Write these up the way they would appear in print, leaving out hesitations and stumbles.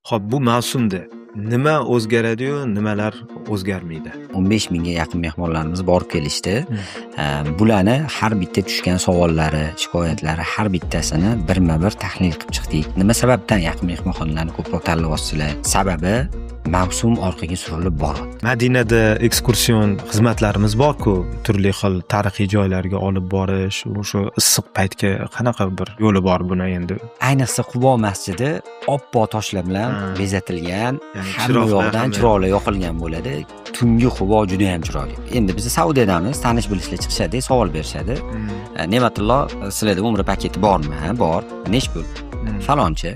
Xo'p, bu mavsumda nima o'zgaradi-yu, nimalar o'zgarmaydi? 15 mingga yaqin mehmonlarimiz borib kelishdi. Bularni har bitta tushgan savollari, shikoyatlari har bittasini birma-bir tahlil qilib chiqdik. Nima sababdan yaqin mehmonxonalarni ko'proq tanlayapsizlar? Sababi mavsum orqaga surilib boradi. Madinada ekskursion xizmatlarimiz bor-ku, turli xil tarixiy joylarga olib borish, o'sha issiq paytga qanaqa bir yo'li bor buni endi? Ayniqsa Qubo masjidi oppoq toshlar bilan bezatilgan, Ya'ni hamma yoqdan chiroqlar yoqilgan bo'ladi. Tungi Qubo juda ham chiroyli. Endi biz Saudiyadamiz, tanish bilishlar chiqishadi, savol berishadi. Ne'matullo, sizlarda umra paketi bormi? Ha, bor. Nech pul? Faloncha.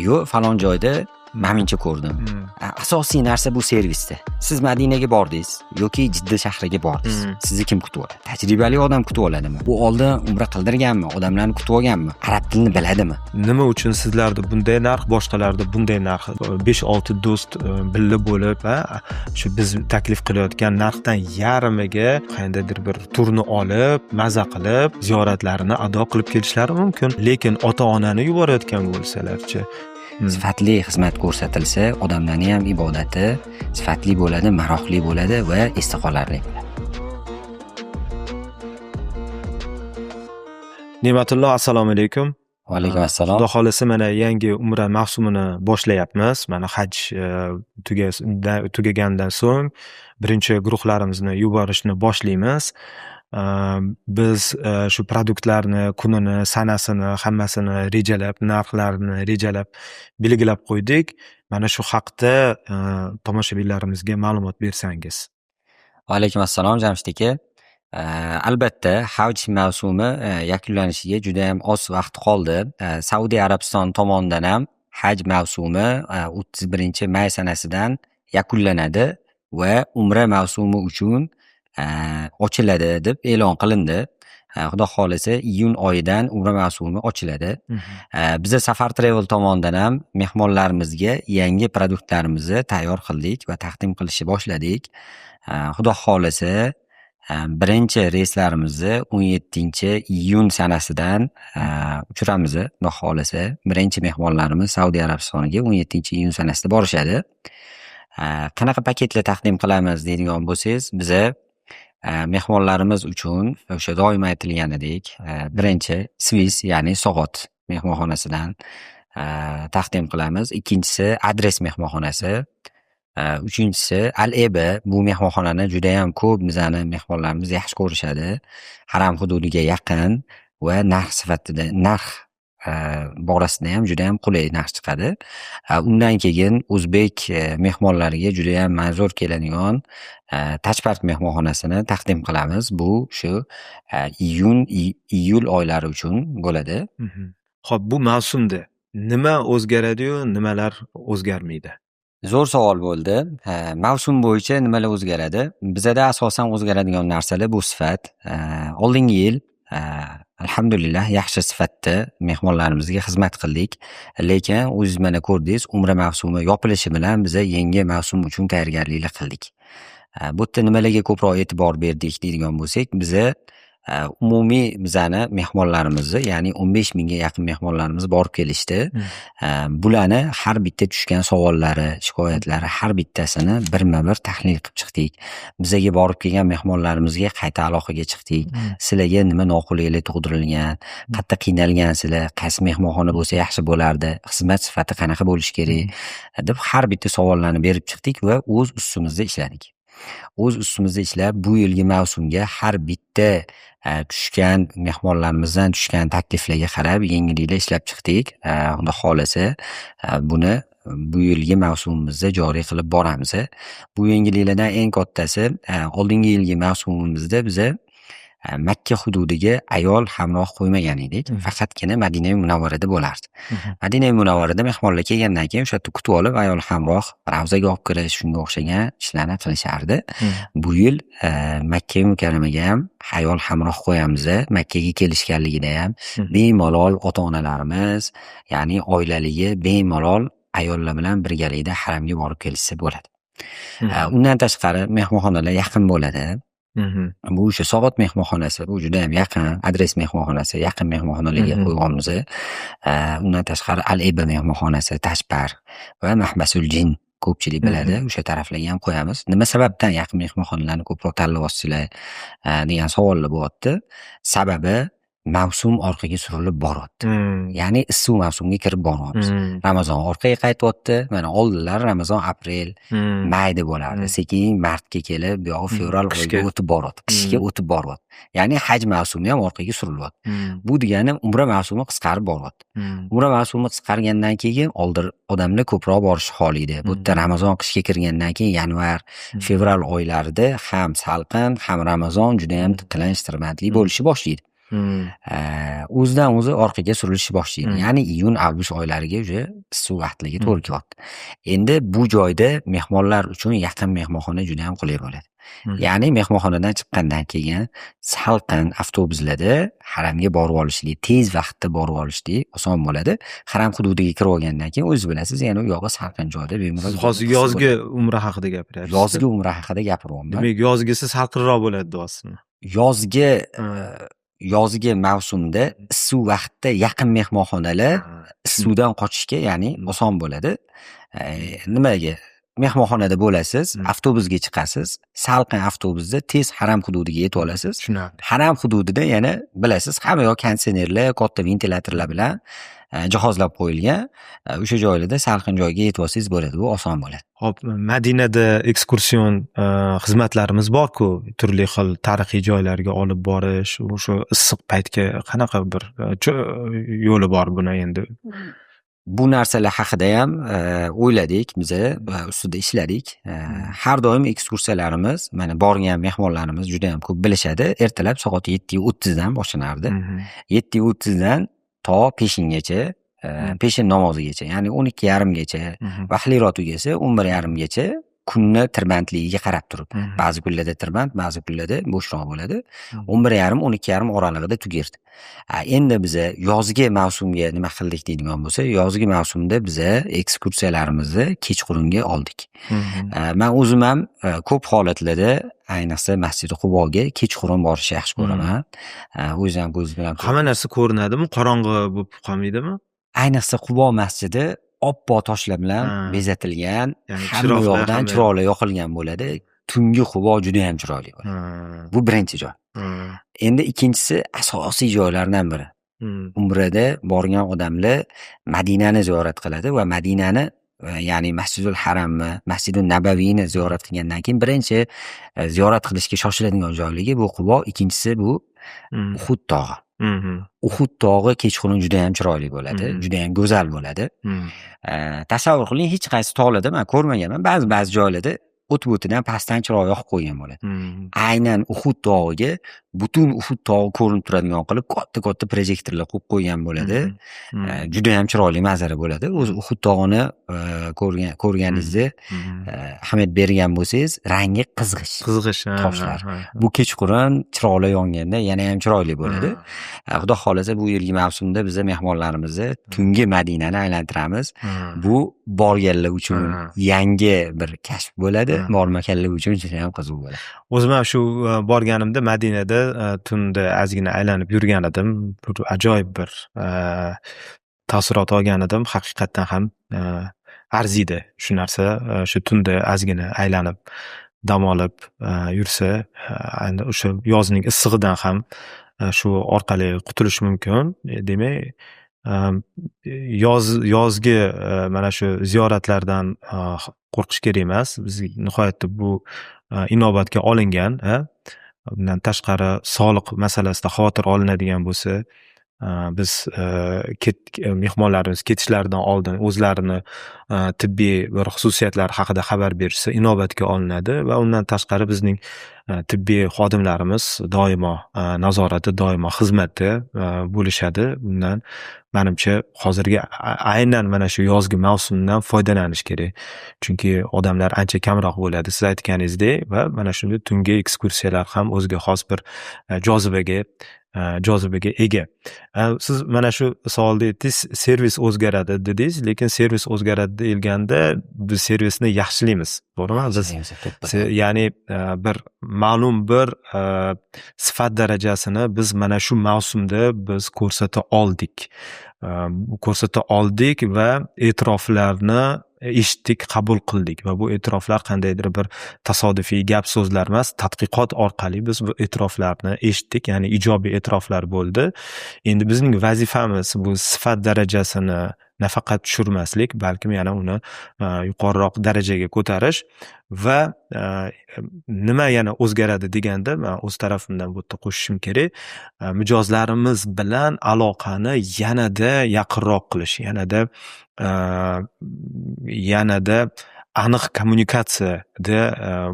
Yo'q, falon joyda menimcha ko'rdim. Asosiy narsa bu servisda. Siz Madinaga bordingiz yoki Jidda shahriga bordingiz. Sizni kim kutib oladi? Tajribali odam kutib oladimi? Bu oldin umra qildirganmi? Odamlarni kutib olganmi? Arab tilini biladimi? Nima uchun sizlarda bunday narx, boshqalarda bunday narx? 5-6 do'st birga bo'lib, shu biz taklif qilayotgan narxdan yarmiga qandaydir bir turni olib, maza qilib, ziyoratlarini ado qilib kelishlari mumkin. Lekin ota-onani yuborayotgan bo'lsalarchi, sifatli xizmat ko'rsatilsa, odamlarning ham ibodati sifatli bo'ladi, maroqli bo'ladi va esda qolarli bo'ladi. Ne'matullo, assalomu alaykum. Va alaykum assalom. Xudo xolasa mana yangi umra mavsumini boshlayapmiz. Mana haj tugagandan so'ng birinchi guruhlarimizni yuborishni boshlaymiz. Biz shu produktlarni kunini, sanasini, hammasini rejalab, narxlarini rejalab belgilab qo'ydik. Mana shu haqda tomoshabinlarimizga ma'lumot bersangiz. Va alaykum assalom Jamshid aka. Albatta, haj mavsumi yakunlanishiga juda ham oz vaqt qoldi. Saudiya Arabiston tomonidan ham haj mavsumi 31 may sanasidan yakunlanadi va umra mavsumi uchun ochiladi deb e'lon qilindi. Xudo xolasa iyun oyidan umra mavsumi ochiladi. Biza Safar Travel tomonidan ham mehmonlarimizga yangi produktlarimizni tayyor qildik va taqdim qilishni boshladik. Xudo xolasa birinchi reyslarimizni 17-iyun sanasidan uchiramiz. Xudo xolasa birinchi mehmonlarimiz Saudiya Arabistoniga 17-iyun sanasida borishadi. Qanaqa paketlar taqdim qilamiz deydigan bo'lsangiz, biza mehmonlarimiz uchun o'sha doim aytilganidek, birinchi Swiss, ya'ni So'g'ot mehmonxonasidan taqdim qilamiz. Ikkinchisi Adres mehmonxonasi. Uchinchisi Al-Eba. Bu mehmonxonani juda ham ko'p bizani mehmonlarimiz yaxshi ko'rishadi. Haram hududiga yaqin va narx sifatida, narx borasida ham juda ham qulay narx chiqadi. Undan keyin o'zbek mehmonlariga juda ham manzur keladigan Tajpark mehmonxonasini taqdim qilamiz. Bu shu iyul oylari uchun bo'ladi. Xo'p, bu mavsumda nima o'zgaradi-yu, nimalar o'zgarmaydi? Zo'r savol bo'ldi. Mavsum bo'yicha nimalar o'zgaradi? Bizada asosan o'zgaradigan narsalar bu sifat. Oldingi yil alhamdulillah yaxshi sifatda mehmonlarimizga xizmat qildik. Lekin o'zingiz mana ko'rdingiz, umra mavsumi yopilishi bilan biz yangi mavsum uchun tayyorgarliklar qildik. Bu yerda nimalarga ko'proq e'tibor berdik deydigan bo'lsak, biz umumiy bizani mehmonlarimizni, ya'ni 15 mingga yaqin mehmonlarimiz borib kelishdi. Bularni har bitta tushgan savollari, shikoyatlari har bittasini birma-bir tahlil qilib chiqdik. Bizaga borib kelgan mehmonlarimizga qayta aloqaga chiqdik. Sizlarga nima noqulaylik tug'dirilgan, qayerda qiynalgansizlar, qaysi mehmonxona bo'lsa yaxshi bo'lardi, xizmat sifati qanaqa bo'lishi kerak deb har bitta savollarni berib chiqdik va o'z ustimizda ishladik. O'z ustimizda ishlab, bu yilgi mavsumga har bitta tushgan mehmonlarimizdan tushgan takliflarga qarab yengilliklar ishlab chiqdik. Xudo xolasa buni bu yilgi mavsumimizda joriy qilib boramiz. Bu yengilliklardan eng kattasi, oldingi yilgi mavsumimizda biz Makka hududiga ayol hamroh qo'ymagan edik. Faqatgina Madina Munavvarada bo'lardi. Madina Munavvarada mehmonlar kelgandan keyin o'sha yerda kutib olib, ayol hamroh ravzaga olib kirish, shunga o'xshagan ishlarni qilishardi. Bu yil Makka Mukarramaga ham ayol hamroh qo'yamiz. Makkaga kelishganligida ham bemalol ota-onalarimiz, ya'ni oilaligi bemalol ayollar bilan birgalikda haramga borib kelishsa bo'ladi. Undan tashqari mehmonxonalar yaqin bo'ladi. Bu o'sha Sovet mehmonxonasi, bu juda ham yaqin, adres mehmonxonasi, yaqin mehmonxonalarga qo'yganmiz. Undan tashqari Al-Eba mehmonxonasi, Tashbar va Mahbasul Jin ko'pchilik biladi. O'sha taraflarga ham qo'yamiz. Nima sababdan yaqin mehmonxonalarni ko'proq tanlayapsizlar degan savollar bo'lyapti. Sababi mavsum orqaga surilib boryapti. Ya'ni issiq mavsumga kirib boryapmiz. Ramazon orqaga qaytyapti. Mana oldinlar Ramazon aprel, mayda bo'lardi. Sekin martga kelib, bu yoq fevral oyiga o'tib boryapti. Qishga o'tib boryapti. Ya'ni haj mavsumi ham orqaga surilyapti. Bu degani umra mavsumi qisqarib boryapti. Umra mavsumi qisqargandan keyin odamlar ko'proq borishni xohlaydi. Bu yerda Ramazon qishga kirgandan keyin yanvar, fevral oylarida ham salqin, ham Ramazon juda ham tiqilinch, tirbandli bo'lishni boshlaydi. O'zidan o'zi orqaga surilishni boshlaydi. Ya'ni iyun, avgust oylariga уже issiq vaqtlarga to'g'ri kelyapti. Endi bu joyda mehmonlar uchun yaqin mehmonxona juda ham qulay bo'ladi. Ya'ni mehmonxonadan chiqqandan keyin salqin avtobuslarda haramga borib olishlik, tez vaqtda borib olishlik oson bo'ladi. Haram hududiga kirib olgandan keyin o'zingiz bilasiz, yana u yog'i salqin joyda bemalol. Hozir yozgi umra haqida gapiryapsiz. Yozgi umra haqida gapiryapman. Demak, yozgisi salqinroq bo'ladi deyapsizmi? Yozgi mavsumda issiq vaqtda yaqin mehmonxonalar issiqdan qochishga, ya'ni oson bo'ladi. Nimaga? Mehmonxonada bo'lasiz, avtobusga chiqasiz, salqin avtobusda tez haram hududiga yetib olasiz. Haram hududida yana bilasiz, hamma yoq konditsionerlar, katta ventilatorlar bilan jihozlab qo'yilgan. O'sha joylarda salqin joyga yetib olsangiz bo'ladi, bu oson bo'ladi. Hop, Madinada ekskursion xizmatlarimiz bor-ku, turli xil tarixiy joylarga olib borish, o'sha issiq paytga qanaqa bir yo'li bor buni endi? Bu narsalar haqida ham o'yladik, biz ustida ishladik. Har doim ekskursiyalarimiz, mana borgan mehmonlarimiz juda ham ko'p bilishadi. Ertalab soat 7:30 dan boshlanardi. 7:30 dan to peshingacha, peshin namozigacha, ya'ni 12:30 gacha, vahliroq tugasa 11:30 gacha kunni tirbandligiga qarab turib. Ba'zi kunlarda tirband, ba'zi kunlarda bo'shroq bo'ladi. 11:30, 12:30 oralig'ida tugardi. Endi biz yozgi mavsumga nima qildik deydigan bo'lsa, yozgi mavsumda biz ekskursiyalarimizni kechqurunga oldik. Men o'zim ham ko'p holatlarda, ayniqsa Masjid Quboga kechqurun borishni yaxshi ko'raman. O'zim ham ko'z bilan hamma narsa ko'rinadimi? Qorong'i bo'lib qolmaydimi? Ayniqsa Qubo masjidi oppoq toshlar bilan bezatilgan, hamma yoqdan chiroqlar yoqilgan bo'ladi. Tungi Qubo juda ham chiroyli bo'ladi. Bu birinchi joy. Endi ikkinchisi asosiy joylardan biri. Umrada borgan odamlar Madinani ziyorat qiladi va Madinani, ya'ni Masjidul Haramni, Masjidul Nabaviyni ziyorat qilgandan keyin birinchi ziyorat qilishga shoshiladigan joyligi bu Qubo, ikkinchisi bu Uhud tog'i. Uhud tog'i kechqurun juda ham chiroyli bo'ladi, juda ham go'zal bo'ladi. Tasavvur qiling, hech qaysi tog'larda men ko'rmaganman, ba'zi joylarda o'tib-o'tidan pastdan chiroq yoqib qo'ygan bo'ladi. Aynan Uhud tog'iga butun Uhud tog'i ko'rinib turadigan qilib katta projektorlar qo'yib qo'ygan bo'ladi. Juda ham chiroyli manzara bo'ladi. O'zi Uhud tog'ini ko'rganingizda ahamiyat bergan bo'lsangiz, rangi qizg'ish toshlar. Bu kechqurun chiroqlar yonganda yana ham chiroyli bo'ladi. Xudo xolasa bu yilgi mavsumda biz mehmonlarimizni tungi Madinani aylantiramiz. Bu borganlar uchun yangi bir kashf bo'ladi. Bormaganlar uchun juda ham qiziq bo'ladi. O'zim ham shu borganimda Madinada tunda ozgina aylanib yurgan edim. Ajoyib bir taassurot olgan edim. Haqiqatan ham arziydi shu narsa. Shu tunda ozgina aylanib dam olib yursa, endi o'sha yozning issig'idan ham shu orqali qutulish mumkin. Demak, yozgi mana shu ziyoratlardan qo'rqish kerak emas. Biz nihoyatda bu inobatga olingan. Bundan tashqari sog'liq masalasida xavotir olinadigan bo'lsa, biz mehmonlarimiz ketishlaridan oldin o'zlarini tibbiy bir xususiyatlari haqida xabar berishsa inobatga olinadi va undan tashqari bizning tibbiy xodimlarimiz doimo nazoratda, doimo xizmatda bo'lishadi. Bundan manimcha hozirgi aynan mana shu yozgi mavsumdan foydalanish kerak. Chunki odamlar ancha kamroq bo'ladi siz aytganingizdek va mana shunday tungi ekskursiyalar ham o'ziga xos bir jozibaga ega. Siz mana shu savolda aytdingiz, servis o'zgaradi dedingiz, lekin servis o'zgaradi deyilganda biz servisni yaxshilaymiz, to'g'rimi? Biz ya'ni bir ma'lum bir sifat darajasini biz mana shu mavsumda biz ko'rsata oldik va e'tiroflarni eshitdik, qabul qildik va bu e'tiroflar qandaydir bir tasodifiy gap so'zlar emas, tadqiqot orqali biz bu e'tiroflarni eshitdik, ya'ni ijobiy e'tiroflar bo'ldi. Endi bizning vazifamiz bu sifat darajasini nafaqat tushirmaslik, balkim yana uni yuqoriroq darajaga ko'tarish va nima yana o'zgaradi deganda, men o'z tarafimdan bu yerda qo'shishim kerak, mijozlarimiz bilan aloqani yanada yaqinroq qilish, yanada aniq kommunikatsiyada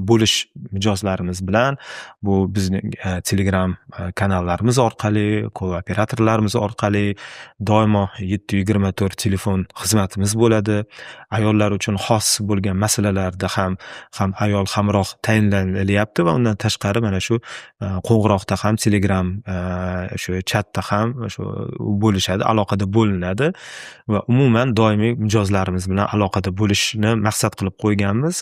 bo'lish mijozlarimiz bilan, bu bizning Telegram kanallarimiz orqali, kooperatorlarimiz orqali doimo 7/24 telefon xizmatimiz bo'ladi. Ayollar uchun xos bo'lgan masalalarda ham ayol hamroh tayinlanilyapti va undan tashqari mana shu qo'ng'iroqda ham, Telegram shu chatda ham shu bo'lishadi, aloqada bo'linadi va umuman doimiy mijozlarimiz bilan aloqada bo'lishni maqsad qilib qo'yganmiz.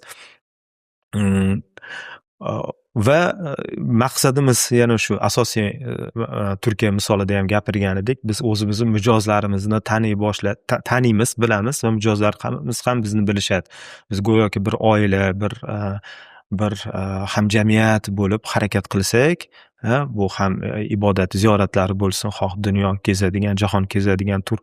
Va maqsadimiz yana shu asosiy, Turkiya misolida ham gapirgandik, biz o'zimizni mijozlarimizni taniymiz, bilamiz va mijozlarimiz ham bizni bilishadi. Biz go'yoki bir oila, bir hamjamiyat bo'lib harakat qilsak, bu ham ibodat ziyoratlari bo'lsin, xoh dunyo kezadigan, jahon kezadigan tur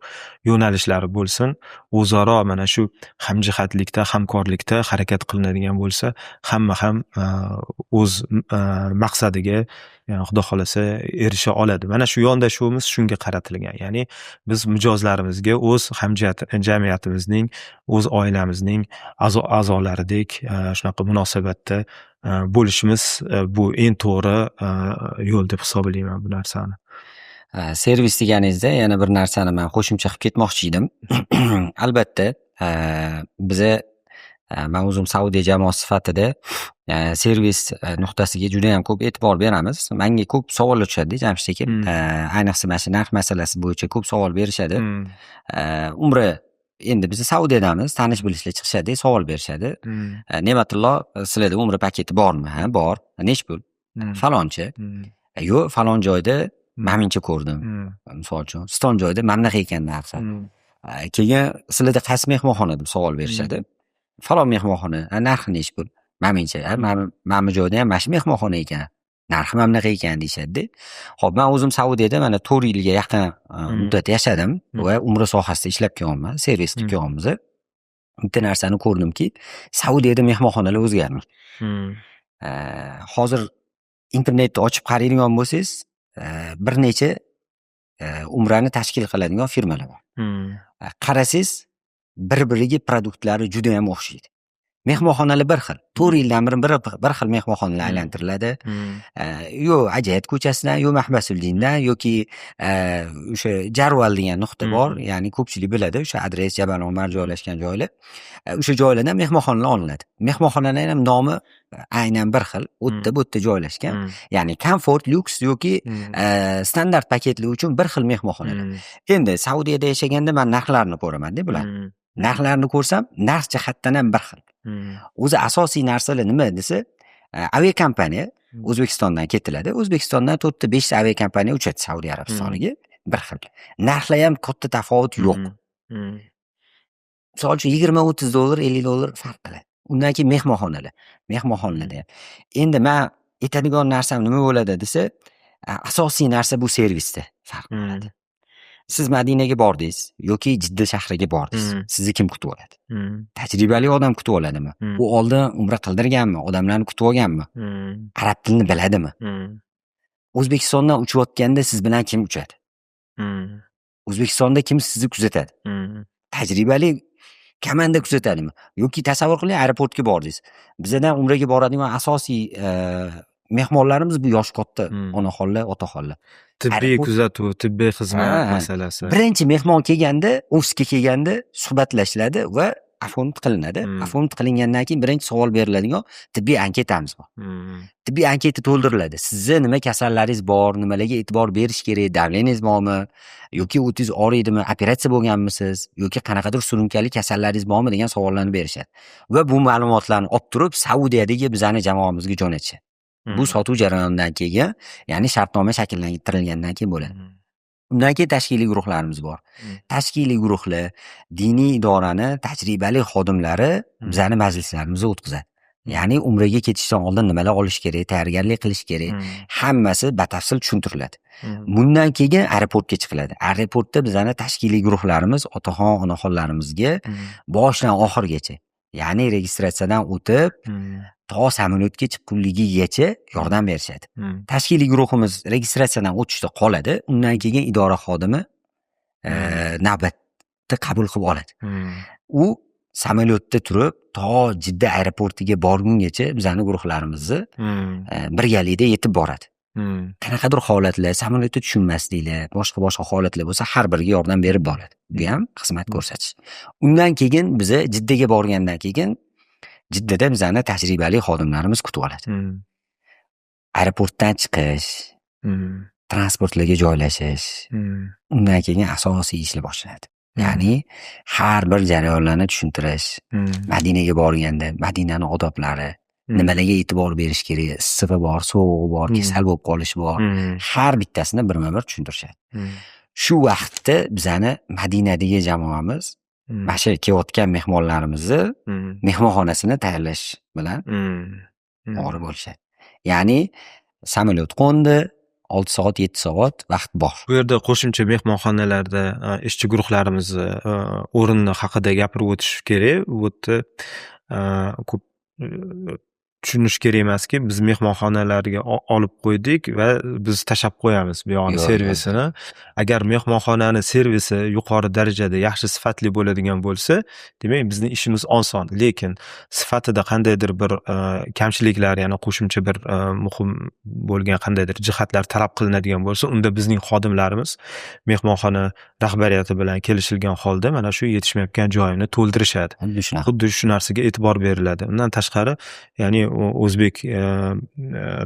yo'nalishlari bo'lsin, o'zaro mana shu hamjihatlikda, hamkorlikda harakat qilinadigan bo'lsa, hamma ham o'z maqsadiga, xudo xolasa, erisha oladi. Mana shu yondashuvimiz shunga qaratilgan. Ya'ni biz mijozlarimizga o'z jamiyatimizning, o'z oilamizning a'zolaridek shunaqa munosabatda bo'lishimiz bu eng to'g'ri yo'l deb hisoblayman bu narsani. Servis deganingizda yana bir narsani men qo'shimcha qilib ketmoqchi edim. Albatta, men o'zim Saudiya jamoasi sifatida servis nuqtasiga juda ham ko'p e'tibor beramiz. Menga ko'p savollar tushadi, Jamshid aka. Ayniqsa mana shu narx masalasi bo'yicha ko'p savol berishadi. Umra, endi biz Saudiyadamiz, tanish bilishlar chiqishadi, savol berishadi. Ne'matullo, sizlarda umra paketi bormi? Ha, bor. Nech pul? Faloncha. Yo'q, falon joyda menimcha ko'rdim. Misol uchun, Ston joyda mamlaqa ekan narxi. Keyin sizlarda qaysi mehmonxona deb savol berishadi. Falon mehmonxona, narxi nech pul? Menimcha, mana joyda ham mana shu mehmonxona ekan. Narxi mamlaqa ekan deyishadi. Xo'p, men o'zim Saudiyada mana 4 yilga yaqin muddat yashadim va umra sohasida ishlab kelganman, servis qilib kelganmiz. Bitta narsani ko'rdimki, Saudiyada mehmonxonalar o'zgardi. Hozir internetni ochib qaraydigan bo'lsangiz, bir necha umrani tashkil qiladigan firmalar bor. Qarasangiz, bir-biriga produktlari juda ham o'xshaydi. Mehmonxonalar bir xil. 4 yildan bir xil mehmonxonalar aylantiriladi. Yo Ajayat ko'chasidan, yo Mahbasuldindan yoki o'sha Jarval degan nuqta bor. Ya'ni ko'pchilik biladi, o'sha adres Jabal Omar joylashgan joylar. O'sha joylardan mehmonxonalar olinadi. Mehmonxonalar ham nomi aynan bir xil, o'tda bu yerda joylashgan. Ya'ni komfort, lyuks yoki standart paketlar uchun bir xil mehmonxonalar. Endi Saudiyada yashaganda men narxlarni ko'raman-da bular. Narxlarni ko'rsam, narx jihatdan ham bir xil. O'zi asosiy narsalar nima desa, aviakompaniya O'zbekistondan ketiladi. O'zbekistondan 4-5 ta aviakompaniya uchadi Saudiya Arabistoniga, bir xil. Narxlar ham katta tafovut yo'q. Misol uchun $20-30, $50 farq qiladi. Undan keyin mehmonxonalarda ham. Endi men aytadigan narsam nima bo'ladi desa, asosiy narsa bu servisda farq qiladi. Siz Madinaga bordingiz yoki Jidda shahriga bordingiz. Sizni kim kutib oladi? Tajribali odam kutib oladimi? U oldin umra qildirganmi? Odamlarni kutib olganmi? Arab tilini biladimi? O'zbekistondan uchayotganda siz bilan kim uchadi? O'zbekistonda kim sizni kuzatadi? Tajribali komanda kuzatadimi? Yoki tasavvur qiling, aeroportga bordingiz. Bizdan umraga boradigan asosiy mehmonlarimiz bu yosh katta onaxonlar, otaxonlar. Tibbiy kuzatuv, tibbiy xizmat Ha. masalasi. Birinchi mehmon kelganda, ofisga kelganda suhbatlashiladi va afont qilinadi. Afont qilingandan keyin birinchi savol beriladigan tibbiy anketamiz bor. Tibbiy anketa to'ldiriladi. Sizni nima kasallaringiz bor, nimalarga e'tibor berish kerak, davlengiz bormi, yoki o'tingiz og'riydimi, operatsiya bo'lganmisiz, yoki qanaqadir surunkali kasallaringiz bormi degan savollarni berishadi. Va bu ma'lumotlarni olib turib Saudiyadagi bizani jamoamizga jo'natishadi. Bu sotuv jarayonidan keyin, ya'ni shartnoma shakllantirilgandan keyin bo'ladi. Undan keyin tashkiliy guruhlarimiz bor. Tashkiliy guruhlar diniy idorani tajribali xodimlari bizani majlislarimizga o'tkazadi. Ya'ni umraga ketishdan oldin nimalar olish kerak, tayyorgarlik qilish kerak, hammasi batafsil tushuntiriladi. Bundan keyin aeroportga chiqiladi. Aeroportda bizani tashkiliy guruhlarimiz otaxon, onaxonlarimizga boshdan oxirigacha, ya'ni registratsiyadan o'tib, to samolyotga chiqqunligigacha yordam berishadi. Tashkiliy guruhimiz registratsiyadan o'tishda qoladi. Undan keyin idora xodimi navbatni qabul qilib oladi. U samolyotda turib to Jidda aeroportiga borgungacha bizani guruhlarimizni birgalikda yetib boradi. Qanaqadir holatlar, samolyotda tushunmasliklar, boshqa holatlar bo'lsa har biriga yordam berib boradi. Bu ham xizmat ko'rsatish. Undan keyin biz Jiddaga borgandan keyin Jiddada bizani tajribali xodimlarimiz kutib oladi. Aeroportdan chiqish, transportlarga joylashish, undan keyin asosiy ishlar boshlanadi. Ya'ni har bir jarayonlarni tushuntirish, Madinaga borganda Madinani odoblari, nimalarga e'tibor berish kerak, issig'i bor, sovug'i bor, kasal bo'lib qolishi bor, har bittasini birma-bir tushuntirishadi. Shu vaqtda bizani Madinadagi jamoamiz mana shu kelayotgan mehmonlarimizni mehmonxonasini tayyorlash bilan ovora bo'lishadi. Ya'ni samolyot qo'ndi, 6 soat, 7 soat vaqt bor. Bu yerda qo'shimcha mehmonxonalarda ishchi guruhlarimizni o'rinni haqida gapirib o'tish kerak. Bu yerda ko'p tushunish kerak emaski, biz mehmonxonalarga olib qo'ydik va biz tashab qo'yamiz bu yoqni servisini. Agar mehmonxonani servisi yuqori darajada yaxshi sifatli bo'ladigan bo'lsa, demak bizning ishimiz oson. Lekin sifatida qandaydir bir kamchiliklar, ya'ni qo'shimcha bir muhim bo'lgan qandaydir jihatlar talab qilinadigan bo'lsa, unda bizning xodimlarimiz mehmonxona rahbariyati bilan kelishilgan holda mana shu yetishmayotgan joyini to'ldirishadi. Xuddi shu narsaga e'tibor beriladi. Undan tashqari, ya'ni o'zbek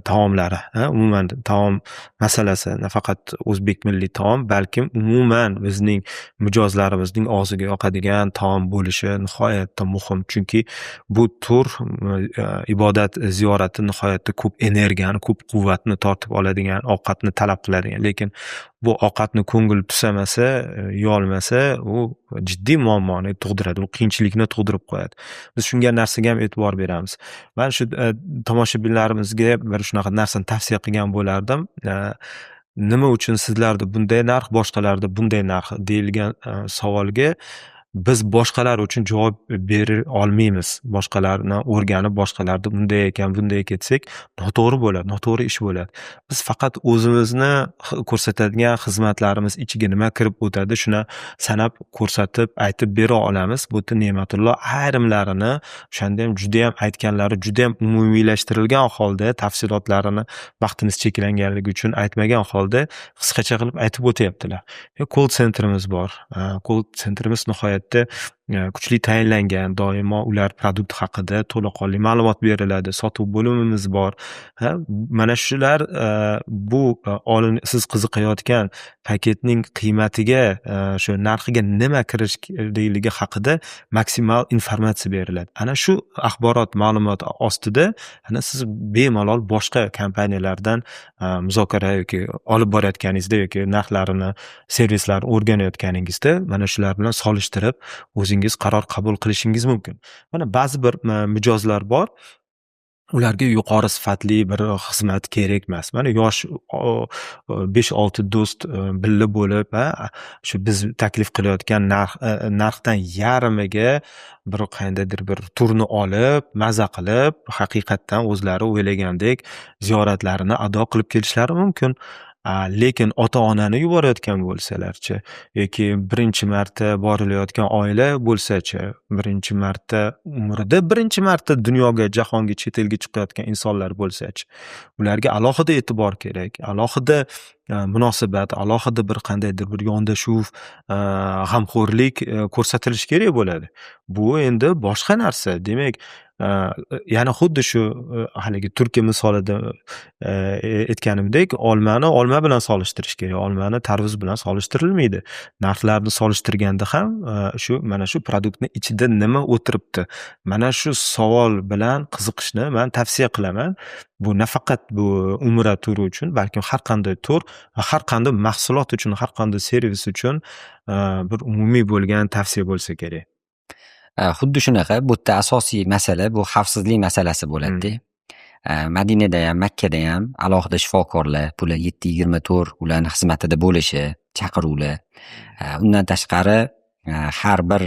taomlari, umuman taom masalasi, nafaqat o'zbek milliy taom, balkim umuman bizning mijozlarimizning og'ziga yoqadigan taom bo'lishi nihoyatda muhim. Chunki bu tur ibodat ziyorati nihoyatda ko'p energiyani, ko'p quvvatni tortib oladigan, ovqatni talab qiladigan. Lekin bu ovqatni ko'ngil tusamasa, yeyolmasa, u jiddiy muammoni tug'diradi, u qiyinchilikni tug'dirib qo'yadi. Biz shunga narsaga ham e'tibor beramiz. Men shu tomoshabinlarimizga bir shunaqa narsani tavsiya qilgan bo'lardim. Nima uchun sizlarda bunday narx, boshqalarda bunday narx deyilgan savolga biz boshqalar uchun javob bera olmaymiz. Boshqalarni o'rganib, boshqalarda bunday ekan, bunday ketsak, noto'g'ri bo'ladi, noto'g'ri ish bo'ladi. Biz faqat o'zimizni ko'rsatadigan xizmatlarimiz ichiga nima kirib o'tadi, shuni sanab ko'rsatib, aytib bera olamiz. Bu yerda Ne'matullo ayrimlarini, o'shanda ham juda ham aytganlari, juda ham umumiylashtirilgan holda, tafsilotlarini vaqtimiz cheklanganligi uchun aytmagan holda qisqacha qilib aytib o'tyaptilar. Call centerimiz bor. Call centerimiz nihoyat kuchli tayinlangan, doimo ular produkt haqida to'laqonli ma'lumot beriladi. Sotuv bo'limimiz bor. Mana shular bu siz qiziqayotgan paketning qiymatiga, shu narxiga nima kirishlikligi haqida maksimal informatsiya beriladi. Ana shu axborot, ma'lumot ostida siz bemalol boshqa kompaniyalardan muzokara yoki olib borayotganingizda yoki narxlarini, servislarni o'rganayotganingizda mana shular bilan solishtirib o'zingiz qaror qabul qilishingiz mumkin. Mana ba'zi bir mijozlar bor, ularga yuqori sifatli bir xizmat kerak emas. Mana yosh 5-6 do'st birga bo'lib, shu biz taklif qilayotgan narxdan yarmiga bir qandaydir bir turni olib, maza qilib, haqiqatdan o'zlari o'ylagandek ziyoratlarini ado qilib kelishlari mumkin. Lekin ota-onani yuborayotgan bo'lsalarchi yoki birinchi marta borilayotgan oila bo'lsachi, birinchi marta umrida birinchi marta dunyoga, jahonga, chet elga chiqayotgan insonlar bo'lsachi, ularga alohida e'tibor kerak, alohida munosabat, alohida bir qandaydir bir yondashuv, g'amxo'rlik ko'rsatilishi kerak bo'ladi. Bu endi boshqa narsa. Demak, yana xuddi shu haligi Turkiya misolida aytganimdek, olmani olma bilan solishtirish kerak, olmani tarvuz bilan solishtirilmaydi. Narxlarni solishtirganda ham mana shu produktni ichida nima o'tiribdi, mana shu savol bilan qiziqishni men tavsiya qilaman. Bu nafaqat bu umra turi uchun, balkim har qanday tur va har qanday mahsulot uchun, har qanday servis uchun bir umumiy bo'lgan tavsiya bo'lsa kerak. Xuddi shunaqa, bu yerda asosiy masala bu xavfsizlik masalasi bo'ladi-da. Madinada ham, Makkada ham alohida shifokorlar, bular 7/24 ularning xizmatida bo'lishi, chaqiruvlar. Undan tashqari, har bir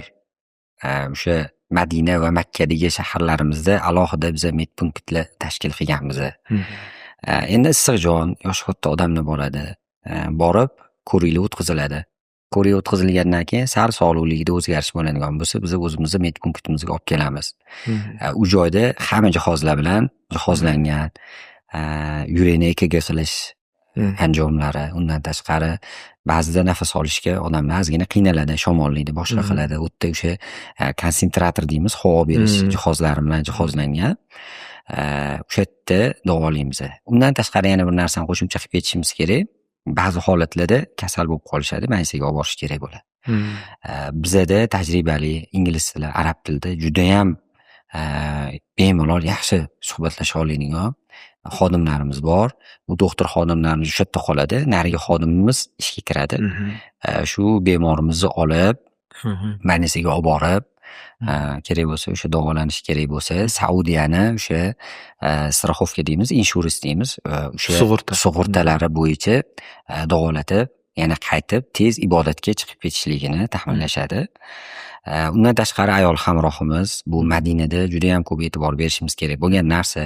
o'sha Madina va Makkadagi shaharlarimizda alohida biz medpunktlar tashkil qilganmiz. Endi issiqjon, yoshi katta odamlar boradi. Borib, ko'riklar o'tkaziladi. Ko'rik o'tkazilgandan keyin sal sog'liqligida o'zgarish bo'ladigan bo'lsa, biz o'zimizni medpunktimizga olib kelamiz. U joyda hamma jihozlar bilan jihozlangan, yurakni EKG qilish anjomlari, undan tashqari ba'zida nafas olishga odamlar ozgina qiynaladi, shamollaydi, boshqa qiladi. U yerda o'sha konsentrator deymiz, havo berish jihozlari bilan jihozlangan. O'sha yerda davolaymiz. Undan tashqari yana bir narsani qo'shimcha qilib ketishimiz kerak. Ba'zi holatlarda kasal bo'lib qolishadi, mansiga olib borish kerak bo'ladi. Bizada tajribali ingliz tili, arab tilida juda ham bemalol yaxshi suhbatlasha oladigan xodimlarimiz bor. Bu doktor xodimlarimiz o'sha yerda qoladi, narigi xodimimiz ishga kiradi. Shu bemorimizni olib, manisiga olib borib, kerak bo'lsa o'sha davolanish kerak bo'lsa, Saudiyani o'sha страховка deymiz, insurance deymiz, o'sha sug'urtalari bo'yicha davolatib, yana qaytib tez ibodatga chiqib ketishligini taxminlashadi. Undan tashqari ayol hamrohimiz, bu Madinada juda ham ko'p e'tibor berishimiz kerak bo'lgan narsa.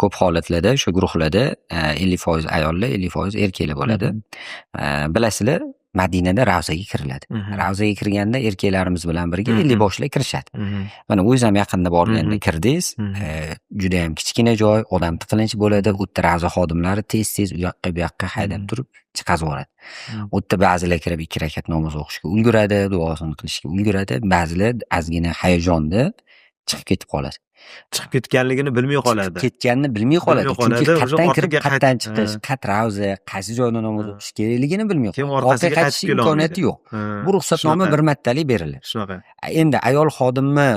Ko'p holatlarda o'sha guruhlarda 50% ayollar, 50% erkaklar bo'ladi. Bilasizlar, Madinada ravzaga kiriladi. Ravzaga kirganda erkaklarimiz bilan birga 50 boshlar kirishadi. Mana o'zingiz ham yaqinda borganda kirdingiz, juda ham kichkina joy, odam tiqilinch bo'ladi. U yerda ravza xodimlari tez-tez u yoqqa bu yoqqa haydab turib chiqazib yuboradi. U yerda ba'zilar kirib 2 rakat namoz o'qishga ulguradi, duosini qilishga ulguradi, ba'zilar ozgina hayajonda chiqib ketib qoladi. Chiqib ketganligini bilmay qoladi. Ketganini bilmay qoladi. Chunki qatdan kirib, qatdan chiqish, qat ravza, qaysi joyda namoz o'qish kerakligini bilmay qoladi. Orqasiga qaytish imkoniyati yo'q. Bu ruxsatnoma bir martalik beriladi. Shunaqa. Endi ayol xodimni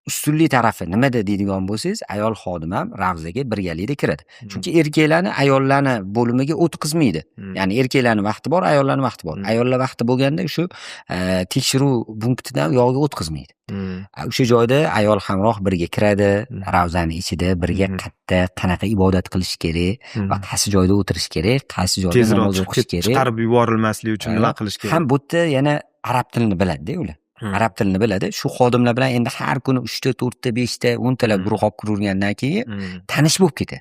ustunlik tarafi nimada deydigan bo'lsangiz, ayol xodim ham ravzaga birgalikda kiradi. Chunki erkaklarni ayollarni bo'limiga o'tkazmaydi. Ya'ni erkaklarning vaqti bor, ayollarning vaqti bor. Ayollar vaqti bo'lganda shu tekshiruv punktidan yog'iga o'tkazmaydi. O'sha joyda ayol hamroh birga kiradi, ravzani ichida birga qanaqa ibodat qilish kerak va qaysi joyda o'tirish kerak, qaysi joyda namoz o'qish kerak, chiqarib yuborilmasligi uchun nima qilish kerak. Ham bu yerda yana arab tilini biladi-da ular. Arab tilini biladi. Shu xodimlar bilan endi har kuni 3 ta, 4 ta, 5 ta, 10 talab guruh olib kiravergandan keyin tanish bo'lib ketadi.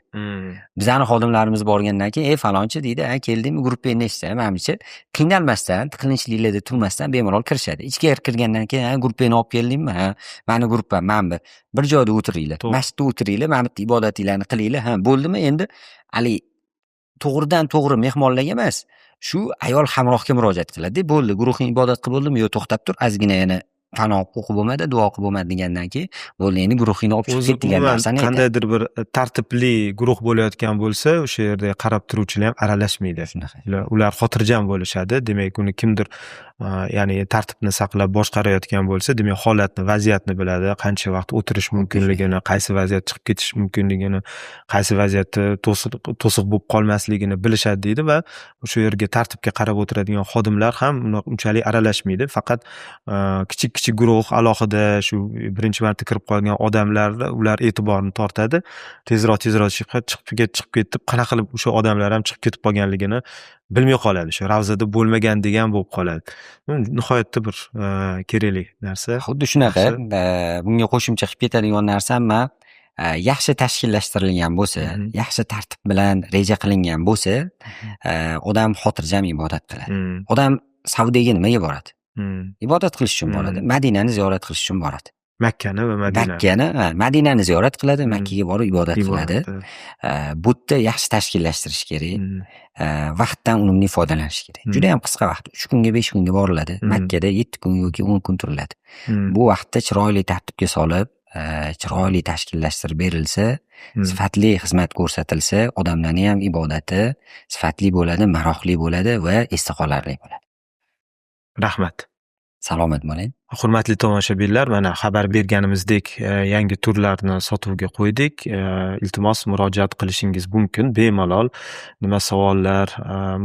Bizning xodimlarimiz borgandan keyin, falonchi deydi, keldingmi, guruhga nechta, menimcha qiynalmasdan, tiqilinchliklarda turmasdan bemalol kirishadi. Ichga kirgandan keyin, guruhni olib keldingmi? Ha, meni guruhim, men bir joyda o'tiringlar. Masjidda o'tiringlar, mana bu ibodatinglarni qilinglar. Ha, bo'ldimi? Endi ali to'g'ridan to'g'ri mehmonlarga emas, shu ayol hamrohga murojaat qiladi. Bo'ldi, guruhing ibodat qilib bo'ldimi? Yo'q, to'xtab tur, ozgina yana panoh o'qib bo'lmadi, duo qilib bo'lmadi degandan keyin, bo'ldi, endi guruhingni olib chiqib ket degan narsani aytadi. Qandaydir bir tartibli guruh bo'layotgan bo'lsa, o'sha yerda qarab turuvchilar ham aralashmaydi. Ular xotirjam bo'lishadi. Demak, uni kimdir ya'ni tartibni saqlab boshqarayotgan bo'lsa, demak, holatni, vaziyatni biladi, qancha vaqt o'tirish mumkinligini, qaysi vaziyat chiqib ketish mumkinligini, qaysi vaziyatda to'siq bo'lib qolmasligini bilishadi deydi va o'sha yerga tartibga qarab o'tiradigan xodimlar ham unchalik aralashmaydi. Faqat kichik guruh alohida shu birinchi marta kirib qolgan odamlar, ular e'tiborni tortadi. Tezroq chiqib ketib, qanaqa qilib o'sha odamlar ham chiqib ketib qolganligini bilmay qoladi. Shu ravzada bo'lmagan degan bo'lib qoladi. Nihoyatda bir kerakli narsa. Xuddi shunaqa. Bunga qo'shimcha qilib ketadigan narsam, men yaxshi tashkillashtirilgan bo'lsa, yaxshi tartib bilan reja qilingan bo'lsa, odam xotirjam ibodat qiladi. Odam Saudiyaga nimaga boradi? Ibodat qilish uchun boradi. Madinani ziyorat qilish uchun boradi. Makkani va Madinani ziyorat qiladi, Makkaga borib ibodat qiladi. Bu yerda yaxshi tashkillashtirish kerak. Vaqtdan unumli foydalanish kerak. Juda ham qisqa vaqt, 3 kunga 5 kunga boriladi. Makkada 7 kun yoki 10 kun turiladi. Bu vaqtda chiroyli tartibga solib, chiroyli tashkillashtirib berilsa, sifatli xizmat ko'rsatilsa, odamlarning ham ibodati sifatli bo'ladi, maroqli bo'ladi va esda qolarli bo'ladi. Rahmat. Salomat bo'ling. Hurmatli tomoshabinlar, mana xabar berganimizdek yangi turlarni sotuvga qo'ydik. Iltimos murojaat qilishingiz mumkin. Bemalol nima savollar,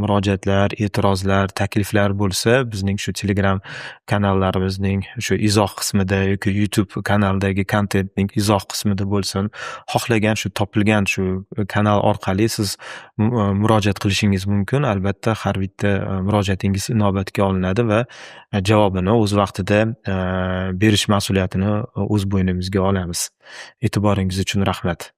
murojaatlar, e'tirozlar, takliflar bo'lsa, bizning shu Telegram kanallarimizning shu izoh qismida yoki YouTube kanalidagi kontentning izoh qismida bo'lsin, xohlagan shu topilgan shu kanal orqali siz murojaat qilishingiz mumkin. Albatta, har bitta murojaatingiz inobatga olinadi va javobini o'z vaqtida berish mas'uliyatini o'z bo'ynimizga olamiz. E'tiboringiz uchun rahmat.